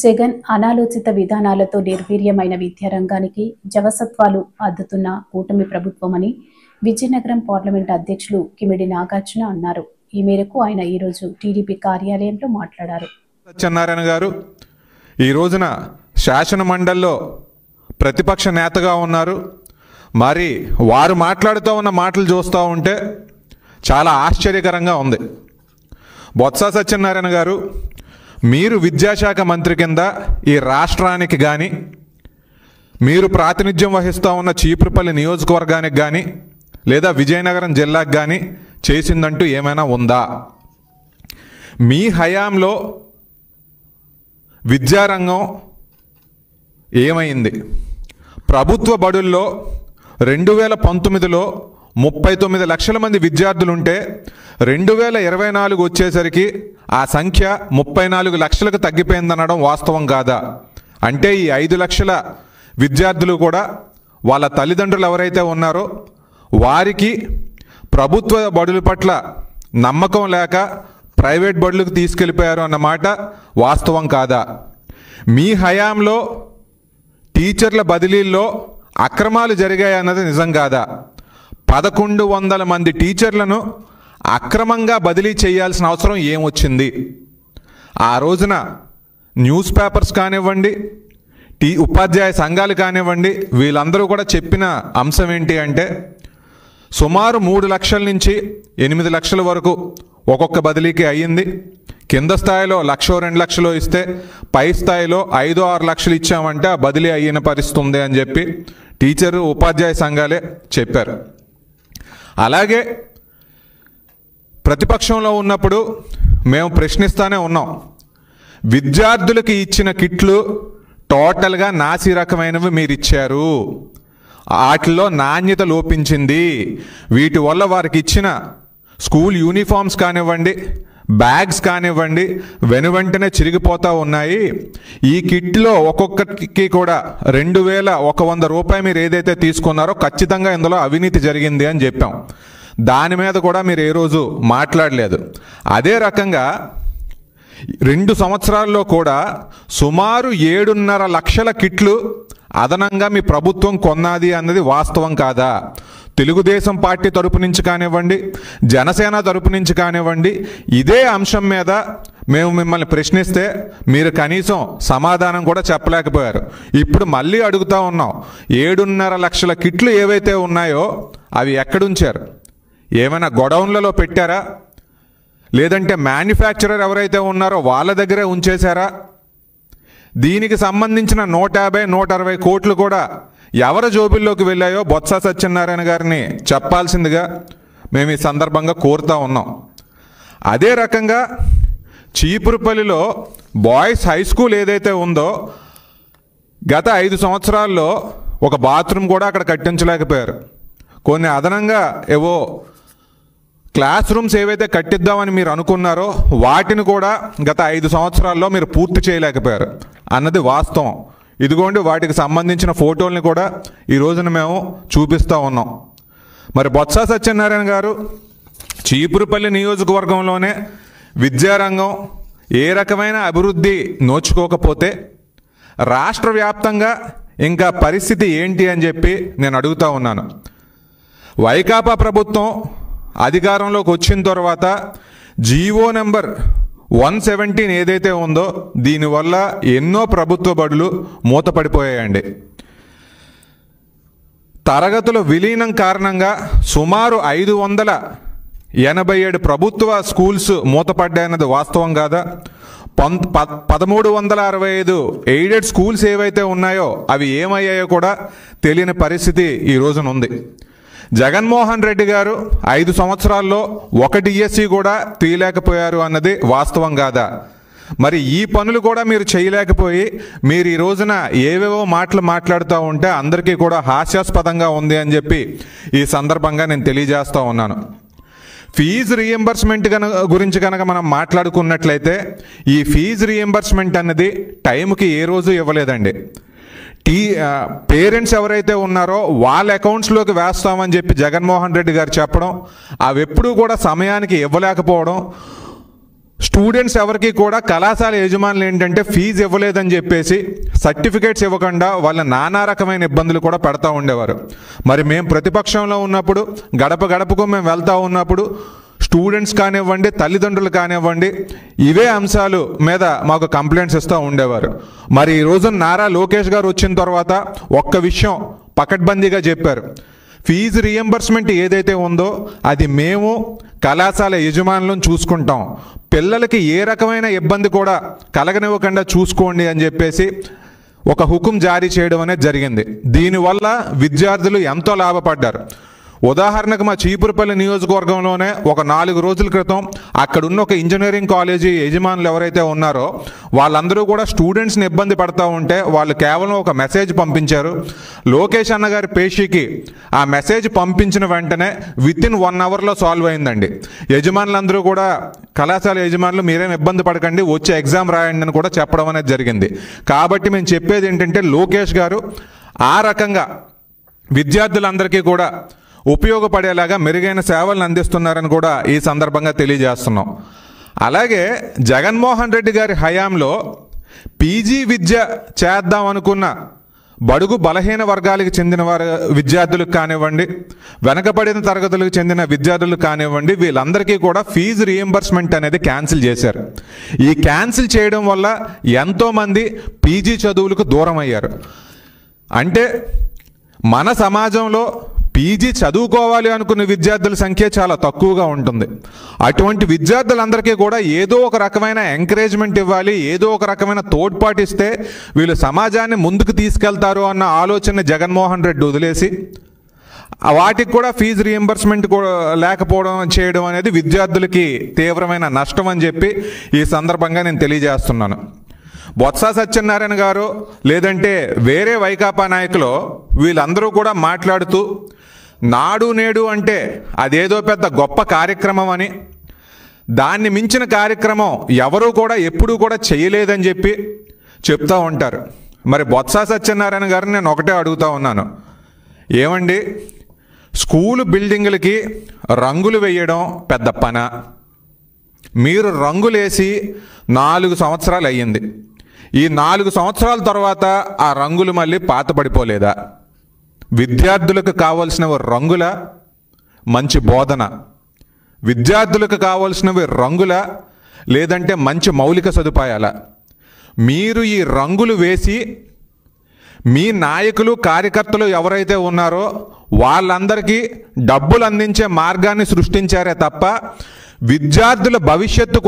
జగన్ అనాలోచిత విధానాలతో నిర్వీర్యమైన విద్యారంగానికి జవసత్వాలు అద్దుతున్న కూటమి ప్రభుత్వమని విజయనగరం పార్లమెంట్ అధ్యక్షులు కిమిడి నాగార్జున అన్నారు. ఈ మేరకు ఆయన ఈరోజు టీడీపీ కార్యాలయంలో మాట్లాడారు. సత్యనారాయణ గారు ఈ రోజున శాసన మండలిలో ప్రతిపక్ష నేతగా ఉన్నారు. మరి వారు మాట్లాడుతూ ఉన్న మాటలు చూస్తూ ఉంటే చాలా ఆశ్చర్యకరంగా ఉంది. బొత్స సత్యనారాయణ గారు, మీరు విద్యాశాఖ మంత్రి కింద ఈ రాష్ట్రానికి కానీ, మీరు ప్రాతినిధ్యం వహిస్తూ ఉన్న చీపురుపల్లి నియోజకవర్గానికి కానీ, లేదా విజయనగరం జిల్లాకు కానీ చేసిందంటూ ఏమైనా ఉందా? మీ హయాంలో విద్యారంగం ఏమైంది? ప్రభుత్వ బడుల్లో 2019లో 39 లక్షల మంది విద్యార్థులుంటే 2024 వచ్చేసరికి ఆ సంఖ్య 34 లక్షలకు తగ్గిపోయిందనడం వాస్తవం కాదా? అంటే ఈ 5 లక్షల విద్యార్థులు కూడా వాళ్ళ తల్లిదండ్రులు ఎవరైతే ఉన్నారో వారికి ప్రభుత్వ బడుల పట్ల నమ్మకం లేక ప్రైవేట్ బడులకు తీసుకెళ్ళిపోయారు అన్నమాట వాస్తవం కాదా? మీ హయాంలో టీచర్ల బదిలీల్లో అక్రమాలు జరిగాయన్నది నిజం కాదా? 1100 మంది టీచర్లను అక్రమంగా బదిలీ చేయాల్సిన అవసరం ఏమొచ్చింది? ఆ రోజున న్యూస్ పేపర్స్ కానివ్వండి, ఉపాధ్యాయ సంఘాలు కానివ్వండి, వీళ్ళందరూ కూడా చెప్పిన అంశం ఏంటి అంటే సుమారు 3 లక్షల నుంచి 8 లక్షల వరకు ఒక్కొక్క బదిలీకి అయ్యింది. కింద స్థాయిలో 1,00,000-2 లక్షలు ఇస్తే పై స్థాయిలో 5-6 లక్షలు ఇచ్చామంటే ఆ బదిలీ అయిన పరిస్థితి ఉంది అని చెప్పి టీచరు ఉపాధ్యాయ సంఘాలే చెప్పారు. అలాగే ప్రతిపక్షంలో ఉన్నప్పుడు మేము ప్రశ్నిస్తూనే ఉన్నాం. విద్యార్థులకి ఇచ్చిన కిట్లు టోటల్గా నాసి రకమైనవి మీరు ఇచ్చారు, వాటిలో నాణ్యత లోపించింది, వీటి వల్ల వారికి ఇచ్చిన స్కూల్ యూనిఫామ్స్ కానివ్వండి, బ్యాగ్స్ కానివ్వండి వెనువెంటనే చిరిగిపోతూ ఉన్నాయి. ఈ కిట్లో ఒక్కొక్కరికి కూడా 2,100 రూపాయలు మీరు ఏదైతే తీసుకున్నారో ఖచ్చితంగా ఇందులో అవినీతి జరిగింది అని చెప్పాం. దాని మీద కూడా మీరు ఏ రోజు మాట్లాడలేదు. అదే రకంగా 2 సంవత్సరాల్లో కూడా సుమారు 7.5 లక్షల కిట్లు అదనంగా మీ ప్రభుత్వం కొన్నది అన్నది వాస్తవం కాదా? తెలుగుదేశం పార్టీ తరపు నుంచి కానివ్వండి, జనసేన తరపు నుంచి కానివ్వండి, ఇదే అంశం మీద మేము మిమ్మల్ని ప్రశ్నిస్తే మీరు కనీసం సమాధానం కూడా చెప్పలేకపోయారు. ఇప్పుడు మళ్ళీ అడుగుతూ ఉన్నాం, 7.5 లక్షల కిట్లు ఏవైతే ఉన్నాయో అవి ఎక్కడుంచారు? ఏమైనా గొడౌన్లలో పెట్టారా? లేదంటే మ్యానుఫ్యాక్చరర్ ఎవరైతే ఉన్నారో వాళ్ళ దగ్గరే ఉంచేశారా? దీనికి సంబంధించిన 150-160 కోట్లు కూడా ఎవరి జోబుల్లోకి వెళ్ళాయో బొత్స సత్యనారాయణ గారిని చెప్పాల్సిందిగా మేము ఈ సందర్భంగా కోరుతూ ఉన్నాం. అదే రకంగా చీపురుపల్లిలో బాయ్స్ హై స్కూల్ ఏదైతే ఉందో గత 5 సంవత్సరాల్లో ఒక బాత్రూమ్ కూడా అక్కడ కట్టించలేకపోయారు. కొన్ని అదనంగా ఏవో క్లాస్ రూమ్స్ ఏవైతే కట్టిద్దామని మీరు అనుకున్నారో వాటిని కూడా గత 5 సంవత్సరాల్లో మీరు పూర్తి చేయలేకపోయారు అన్నది వాస్తవం. ఇదిగోండి వాటికి సంబంధించిన ఫోటోల్ని కూడా ఈ రోజున మేము చూపిస్తూ ఉన్నాం. మరి బొత్స సత్యనారాయణ గారు చీపురుపల్లి నియోజకవర్గంలోనే విద్యారంగం ఏ రకమైన అభివృద్ధి నోచుకోకపోతే రాష్ట్ర వ్యాప్తంగా ఇంకా పరిస్థితి ఏంటి అని చెప్పి నేను అడుగుతూ ఉన్నాను. వైకాపా ప్రభుత్వం అధికారంలోకి వచ్చిన తర్వాత జీవో నెంబర్ 117 ఏదైతే ఉందో దీనివల్ల ఎన్నో ప్రభుత్వ బడులు మూతపడిపోయాయండి. తరగతుల విలీనం కారణంగా సుమారు 587 ప్రభుత్వ స్కూల్స్ మూతపడ్డాయన్నది వాస్తవం కాదా? 1365 ఎయిడెడ్ స్కూల్స్ ఏవైతే ఉన్నాయో అవి ఏమయ్యాయో కూడా తెలియని పరిస్థితి ఈ రోజున ఉంది. జగన్మోహన్ రెడ్డి గారు 5 సంవత్సరాల్లో 1 డిఎస్సి కూడా తీయలేకపోయారు అన్నది వాస్తవం కాదా? మరి ఈ పనులు కూడా మీరు చేయలేకపోయి మీరు ఈ రోజున ఏవేవో మాటలు మాట్లాడుతూ ఉంటే అందరికీ కూడా హాస్యాస్పదంగా ఉంది అని చెప్పి ఈ సందర్భంగా నేను తెలియజేస్తూ ఉన్నాను. ఫీజు రీఎంబర్స్మెంట్ గురించి కనుక మనం మాట్లాడుకున్నట్లయితే ఈ ఫీజు రీఎంబర్స్మెంట్ అన్నది టైంకి ఏ రోజు ఇవ్వలేదండి. పేరెంట్స్ ఎవరైతే ఉన్నారో వాళ్ళ అకౌంట్స్లోకి వేస్తామని చెప్పి జగన్మోహన్ రెడ్డి గారు చెప్పడం, అవి ఎప్పుడూ కూడా సమయానికి ఇవ్వలేకపోవడం, స్టూడెంట్స్ ఎవరికి కూడా కళాశాల యజమానులు ఏంటంటే ఫీజు ఇవ్వలేదని చెప్పేసి సర్టిఫికేట్స్ ఇవ్వకుండా వాళ్ళ నానా రకమైన ఇబ్బందులు కూడా పెడతా ఉండేవారు. మరి మేము ప్రతిపక్షంలో ఉన్నప్పుడు గడప గడపకు మేము వెళ్తూ ఉన్నప్పుడు స్టూడెంట్స్ కానివ్వండి, తల్లిదండ్రులు కానివ్వండి, ఇవే అంశాలు మీద మాకు కంప్లైంట్స్ ఇస్తూ ఉండేవారు. మరి ఈ రోజు నారా లోకేష్ గారు వచ్చిన తర్వాత ఒక్క విషయం పకడ్బందీగా చెప్పారు. ఫీజు రియంబర్స్మెంట్ ఏదైతే ఉందో అది మేము కళాశాల యజమానులను చూసుకుంటాం, పిల్లలకి ఏ రకమైన ఇబ్బంది కూడా కలగనివ్వకుండా చూసుకోండి అని చెప్పేసి ఒక హుకుం జారీ చేయడం అనేది జరిగింది. దీనివల్ల విద్యార్థులు ఎంతో లాభపడ్డారు. ఉదాహరణకు మా చీపురుపల్లి నియోజకవర్గంలోనే ఒక 4 రోజుల క్రితం అక్కడున్న ఒక ఇంజనీరింగ్ కాలేజీ యజమానులు ఎవరైతే ఉన్నారో వాళ్ళందరూ కూడా స్టూడెంట్స్ని ఇబ్బంది పడతా ఉంటే వాళ్ళు కేవలం ఒక మెసేజ్ పంపించారు. లోకేష్ అన్న గారి పేషీకి ఆ మెసేజ్ పంపించిన వెంటనే వితిన్ 1 అవర్లో సాల్వ్ అయిందండి. యజమానులందరూ కూడా కళాశాల యజమానులు మీరేం ఇబ్బంది పడకండి, వచ్చే ఎగ్జామ్ రాయండి అని కూడా చెప్పడం అనేది జరిగింది. కాబట్టి మేము చెప్పేది ఏంటంటే లోకేష్ గారు ఆ రకంగా విద్యార్థులందరికీ కూడా ఉపయోగపడేలాగా మెరుగైన సేవలను అందిస్తున్నారని కూడా ఈ సందర్భంగా తెలియజేస్తున్నాం. అలాగే జగన్మోహన్ రెడ్డి గారి హయాంలో పీజీ విద్య చేద్దాం అనుకున్న బడుగు బలహీన వర్గాలకు చెందిన వారి విద్యార్థులకు కానివ్వండి, వెనకబడిన తరగతులకు చెందిన విద్యార్థులకు కానివ్వండి, వీళ్ళందరికీ కూడా ఫీజు రియంబర్స్మెంట్ అనేది క్యాన్సిల్ చేశారు. ఈ క్యాన్సిల్ చేయడం వల్ల ఎంతోమంది పీజీ చదువులకు దూరం అయ్యారు. అంటే మన సమాజంలో పీజీ చదువుకోవాలి అనుకున్న విద్యార్థుల సంఖ్య చాలా తక్కువగా ఉంటుంది. అటువంటి విద్యార్థులందరికీ కూడా ఏదో ఒక రకమైన ఎంకరేజ్మెంట్ ఇవ్వాలి, ఏదో ఒక రకమైన తోడ్పాటు ఇస్తే వీళ్ళు సమాజాన్ని ముందుకు తీసుకెళ్తారు అన్న ఆలోచన జగన్మోహన్ రెడ్డి వదిలేసి వాటికి కూడా ఫీజు రియంబర్స్మెంట్ లేకపోవడం చేయడం అనేది విద్యార్థులకి తీవ్రమైన నష్టం అని చెప్పి ఈ సందర్భంగా నేను తెలియజేస్తున్నాను. బొత్స సత్యనారాయణ గారు లేదంటే వేరే వైకాపా నాయకులు వీళ్ళందరూ కూడా మాట్లాడుతూ నాడు నేడు అంటే అదేదో పెద్ద గొప్ప కార్యక్రమం అని, దాన్ని మించిన కార్యక్రమం ఎవరూ కూడా ఎప్పుడూ కూడా చేయలేదని చెప్పి చెప్తూ ఉంటారు. మరి బొత్స సత్యనారాయణ గారిని నేను ఒకటే అడుగుతూ ఉన్నాను, ఏమండి స్కూలు బిల్డింగులకి రంగులు వేయడం పెద్ద పనా? మీరు రంగులేసి 4 సంవత్సరాలు అయ్యింది. ఈ 4 సంవత్సరాల తర్వాత ఆ రంగులు మళ్ళీ పాతపడిపోలేదా? విద్యార్థులకు కావలసినవి రంగుల మంచి బోధన, విద్యార్థులకు కావలసినవి రంగుల లేదంటే మంచి మౌలిక సదుపాయాల? మీరు ఈ రంగులు వేసి మీ నాయకులు కార్యకర్తలు ఎవరైతే ఉన్నారో వాళ్ళందరికీ డబ్బులు అందించే మార్గాన్ని సృష్టించారే తప్ప విద్యార్థుల భవిష్యత్తు కోసం